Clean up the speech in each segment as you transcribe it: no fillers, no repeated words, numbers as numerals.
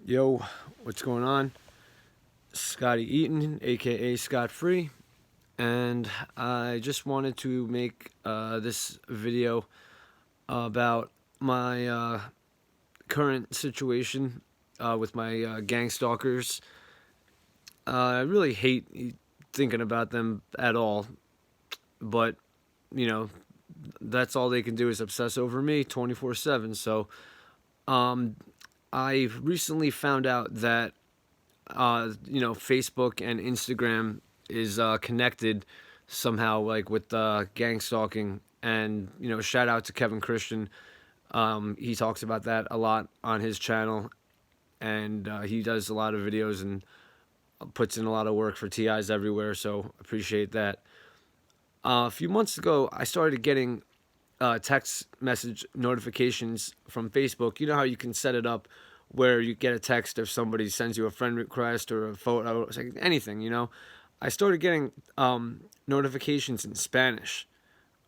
Yo, what's going on? Scotty Eaton, aka Scott Free, and I just wanted to make this video about my current situation with my gang stalkers. I really hate thinking about them at all, but you know, that's all they can do is obsess over me 24/7. So, um, I recently found out that Facebook and Instagram is connected somehow, like with gang stalking. And shout out to Kevin Christian. He talks about that a lot on his channel, and he does a lot of videos and puts in a lot of work for TIs everywhere. So appreciate that. A few months ago, I started getting text message notifications from Facebook. You know how you can set it up where you get a text if somebody sends you a friend request or a photo, like anything. I started getting notifications in Spanish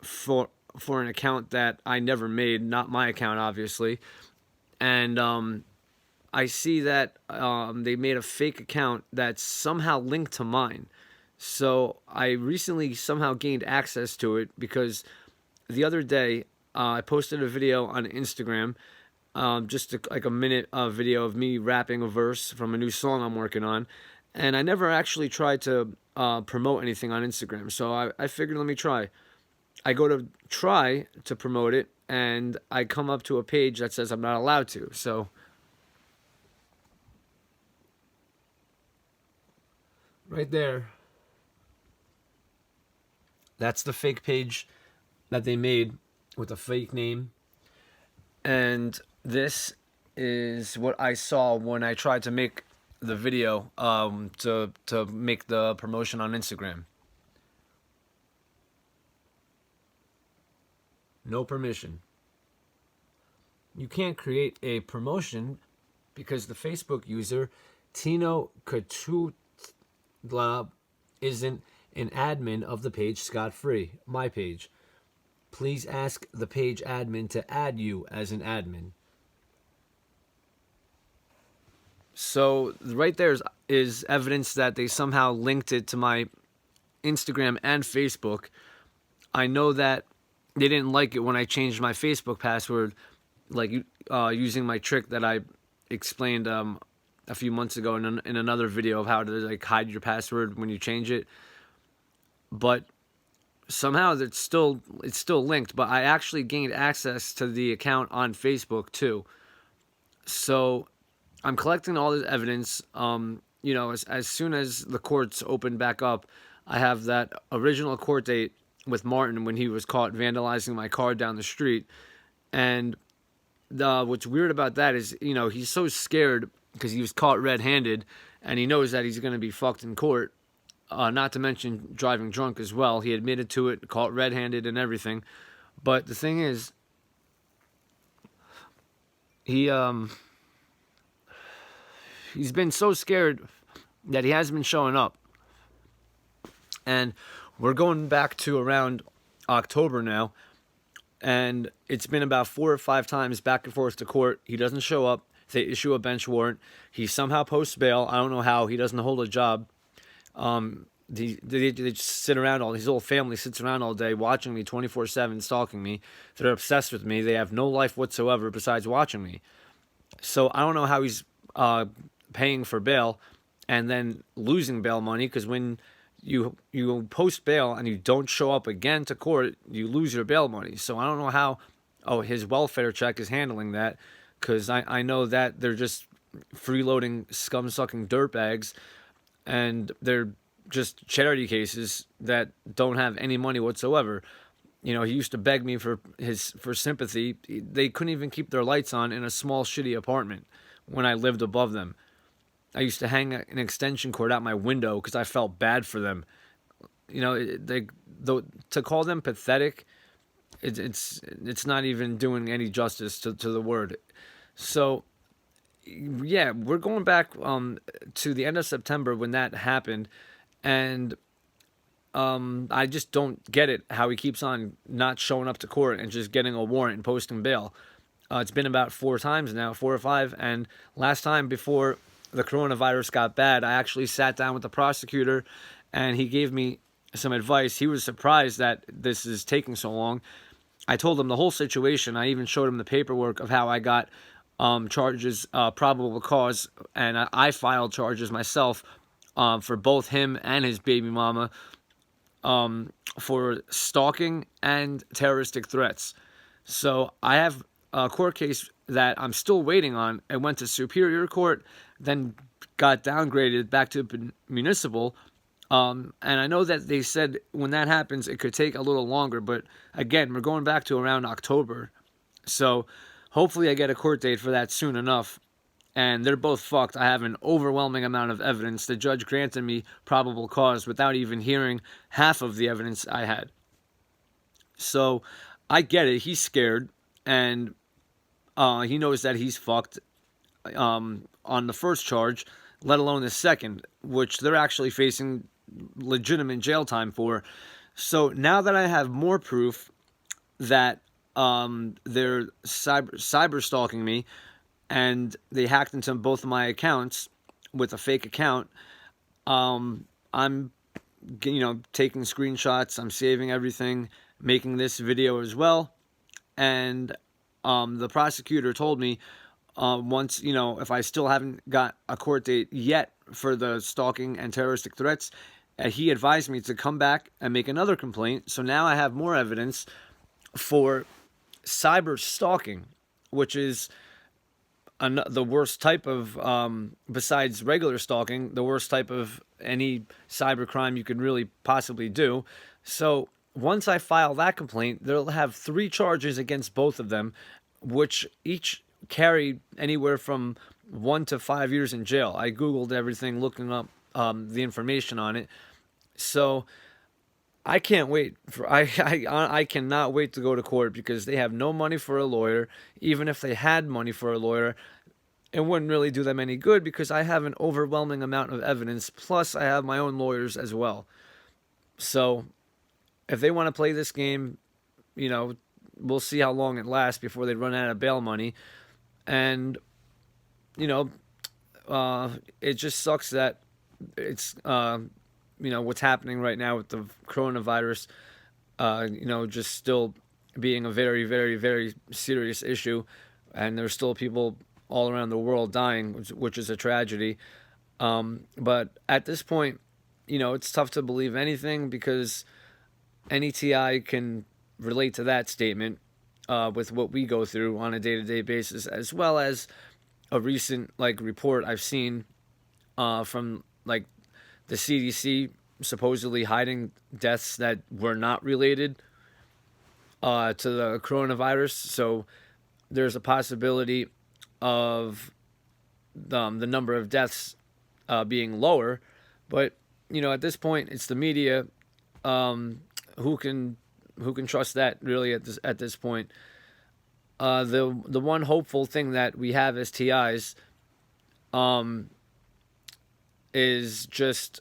for an account that I never made, not my account, obviously. And I see that they made a fake account that's somehow linked to mine. So I recently somehow gained access to it because the other day I posted a video on Instagram, like a minute video of me rapping a verse from a new song I'm working on. And I never actually tried to promote anything on Instagram. So I figured, let me try. I go to try to promote it, and I come up to a page that says I'm not allowed to. So right there, that's the fake page that they made with a fake name. And this is what I saw when I tried to make the video to make the promotion on Instagram. No permission. You can't create a promotion because the Facebook user Tino Katutla isn't an admin of the page Scott Free, my page. Please ask the page admin to add you as an admin. So right there is evidence that they somehow linked it to my Instagram and Facebook. I know that they didn't like it when I changed my Facebook password, like using my trick that I explained a few months ago in another video of how to like hide your password when you change it. But somehow it's still linked. But I actually gained access to the account on Facebook too. So I'm collecting all this evidence. As soon as the courts open back up, I have that original court date with Martin when he was caught vandalizing my car down the street. And what's weird about that is, he's so scared because he was caught red-handed, and he knows that he's going to be fucked in court. Not to mention driving drunk as well. He admitted to it, caught red-handed and everything. But the thing is, he's been so scared that he hasn't been showing up. And we're going back to around October now, and it's been about 4 or 5 times back and forth to court. He doesn't show up. They issue a bench warrant. He somehow posts bail. I don't know how. He doesn't hold a job. They just sit around, his whole family sits around all day watching me 24/7, stalking me. They're obsessed with me. They have no life whatsoever besides watching me. So I don't know how he's paying for bail and then losing bail money, because when you post bail and you don't show up again to court, you lose your bail money. So I don't know how his welfare check is handling that, because I know that they're just freeloading scum-sucking dirtbags, and they're just charity cases that don't have any money whatsoever. He used to beg me for sympathy. They couldn't even keep their lights on in a small shitty apartment when I lived above them. I used to hang an extension cord out my window because I felt bad for them. To call them pathetic, it's not even doing any justice to the word. So yeah, we're going back to the end of September when that happened, and I just don't get it how he keeps on not showing up to court and just getting a warrant and posting bail. It's been about 4 times now, 4 or 5. And last time before the coronavirus got bad, I actually sat down with the prosecutor and he gave me some advice. He was surprised that this is taking so long. I told him the whole situation. I even showed him the paperwork of how I got charges, probable cause, and I filed charges myself for both him and his baby mama for stalking and terroristic threats. So I have a court case that I'm still waiting on. It went to Superior Court, then got downgraded back to municipal. And I know that they said when that happens, it could take a little longer. But again, we're going back to around October. So hopefully I get a court date for that soon enough. And they're both fucked. I have an overwhelming amount of evidence. The judge granted me probable cause without even hearing half of the evidence I had. So I get it. He's scared. And he knows that he's fucked on the first charge, let alone the second, which they're actually facing legitimate jail time for. So now that I have more proof that they're cyber stalking me, and they hacked into both of my accounts with a fake account, I'm taking screenshots, I'm saving everything, making this video as well. And the prosecutor told me once, if I still haven't got a court date yet for the stalking and terroristic threats, he advised me to come back and make another complaint. So now I have more evidence for cyber stalking, which is the worst type of, besides regular stalking, the worst type of any cyber crime you could really possibly do. So once I file that complaint, they'll have 3 charges against both of them, which each carry anywhere from 1 to 5 years in jail. I Googled everything, looking up the information on it. So I can't wait I cannot wait to go to court, because they have no money for a lawyer. Even if they had money for a lawyer, it wouldn't really do them any good, because I have an overwhelming amount of evidence. Plus, I have my own lawyers as well. So if they want to play this game, we'll see how long it lasts before they run out of bail money. And, it just sucks that it's, what's happening right now with the coronavirus, just still being a very, very, very serious issue. And there's still people all around the world dying, which is a tragedy. But at this point, it's tough to believe anything, because any TI can relate to that statement with what we go through on a day-to-day basis, as well as a recent report I've seen from the CDC supposedly hiding deaths that were not related to the coronavirus. So there's a possibility of the number of deaths being lower. But at this point, it's the media. Who can trust that really at this point? The one hopeful thing that we have as TIs is just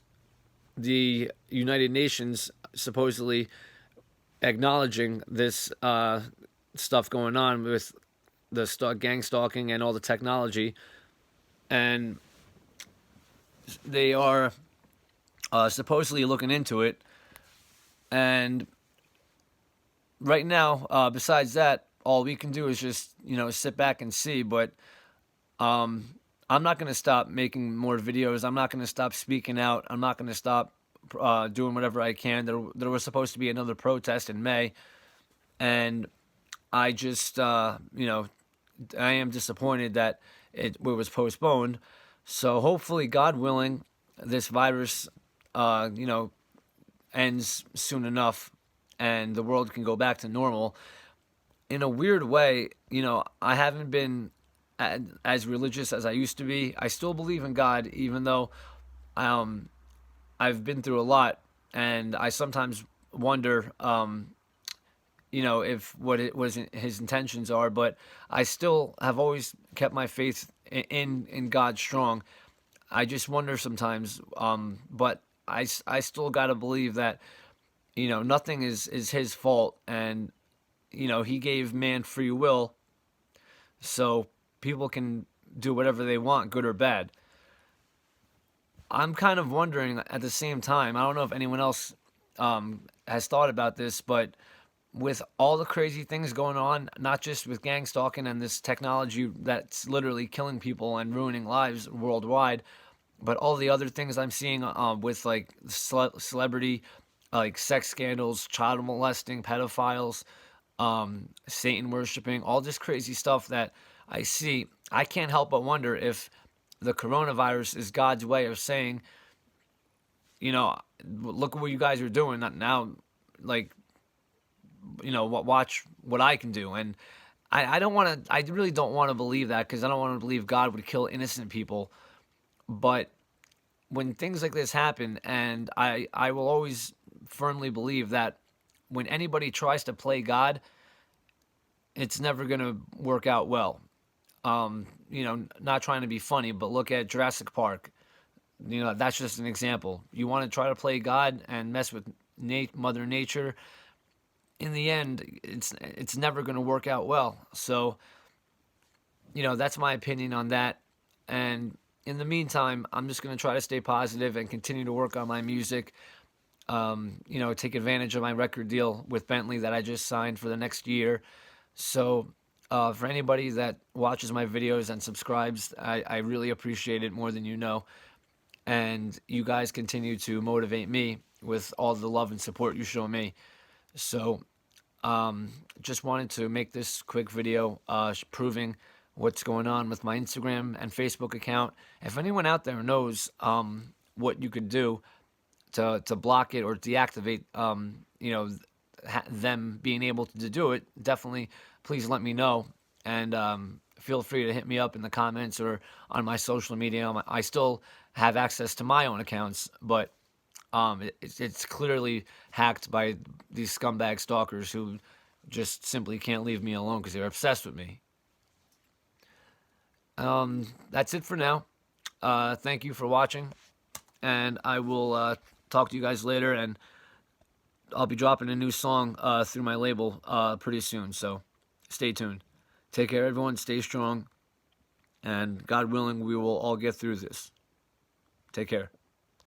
the United Nations supposedly acknowledging this stuff going on with the gang stalking and all the technology, and they are supposedly looking into it. And right now, besides that, all we can do is just sit back and see. But I'm not going to stop making more videos. I'm not going to stop speaking out. I'm not going to stop doing whatever I can. There was supposed to be another protest in May, and I just I am disappointed that it was postponed. So hopefully, God willing, this virus ends soon enough, and the world can go back to normal. In a weird way, I haven't been as religious as I used to be. I still believe in God, even though I've been through a lot, and I sometimes wonder, if what it was his intentions are. But I still have always kept my faith in God strong. I just wonder sometimes, but I still gotta believe that nothing is his fault, and he gave man free will. so people can do whatever they want, good or bad. I'm kind of wondering at the same time, I don't know if anyone else has thought about this, but with all the crazy things going on, not just with gang stalking and this technology that's literally killing people and ruining lives worldwide, but all the other things I'm seeing with like celebrity, like sex scandals, child molesting, pedophiles, Satan worshiping, all this crazy stuff that I see, I can't help but wonder if the coronavirus is God's way of saying, you know, look at what you guys are doing now, like, watch what I can do. And I don't want to, I really don't want to believe that, because I don't want to believe God would kill innocent people. But when things like this happen, and I will always firmly believe that when anybody tries to play God, it's never going to work out well. Not trying to be funny, but look at Jurassic Park. That's just an example. You want to try to play God and mess with Mother Nature, in the end, it's never going to work out well. So, that's my opinion on that. And in the meantime, I'm just going to try to stay positive and continue to work on my music. Take advantage of my record deal with Bentley that I just signed for the next year. So, for anybody that watches my videos and subscribes, I really appreciate it more than you know. And you guys continue to motivate me with all the love and support you show me. So, just wanted to make this quick video proving what's going on with my Instagram and Facebook account. If anyone out there knows what you could do to block it or deactivate, them being able to do it, definitely please let me know. And feel free to hit me up in the comments or on my social media. I still have access to my own accounts, but it's clearly hacked by these scumbag stalkers who just simply can't leave me alone because they're obsessed with me. That's it for now. Thank you for watching, and I will talk to you guys later, and I'll be dropping a new song through my label pretty soon, so stay tuned. Take care, everyone. Stay strong, and God willing, we will all get through this. Take care.